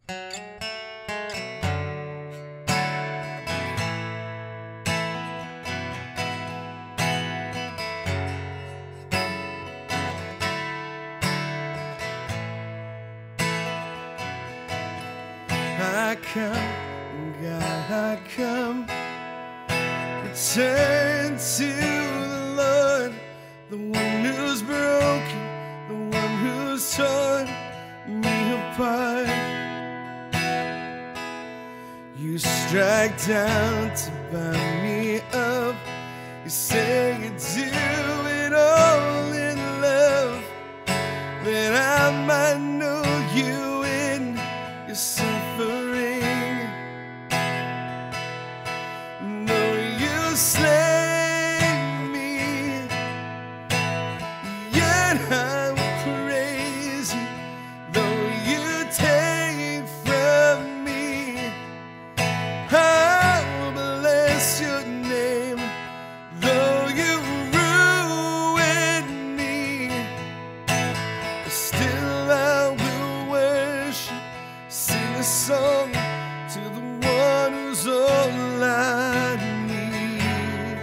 I come, God, I come, return to the Lord, the one who's broken, the one who's torn me apart. You strike down to bind me up. You say you do it all in love, that I might know you in your suffering. Though you slay me, yet I will praise you. Though you take from me, I will bless your name. Though you ruin me, still I will worship, sing a song to the one who's all I need.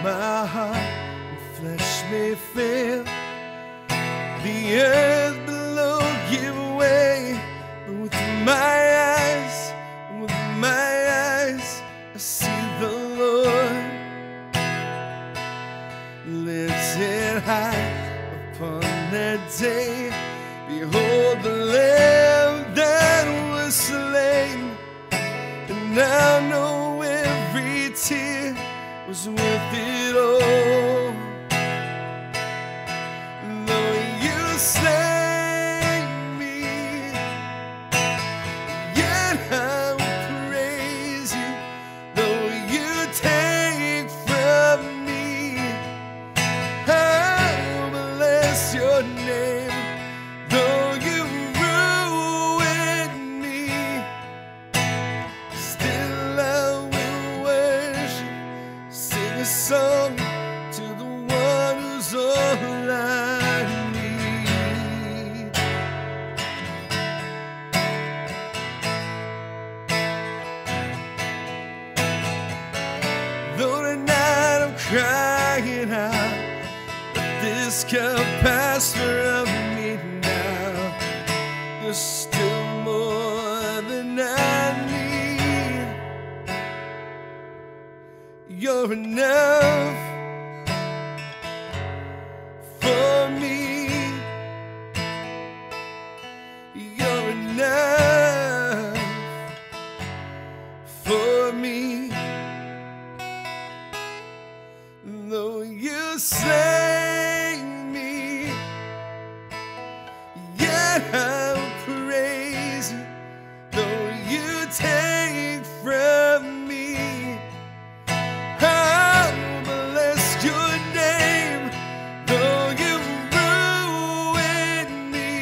My heart and flesh may fail, the earth below give way, but with my eyes, I see the Lord lifted high upon that day. Behold the Lamb that was slain, and now know every tear was worth it all. Though you slay me, yet I will praise you. Though you take from me, I will bless your name. Though you ruin me, still I will worship, sing a song to the one who's all I need. Though tonight I'm crying out, let this cup pass from me now. You're still more than I need. You're enough for me. You're enough for me. Though you slay me, yet I will praise you. Though you take from me, I will bless your name. Though you ruin me,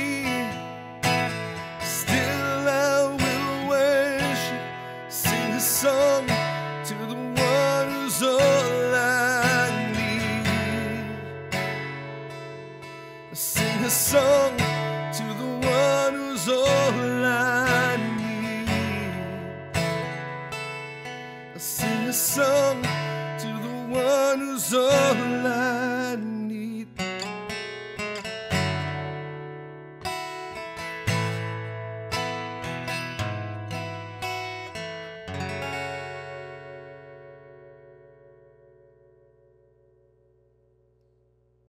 still I will worship, sing a song to the one who's all I need. Sing a song to the one who's all I need. Sing a song to the one who's all I need.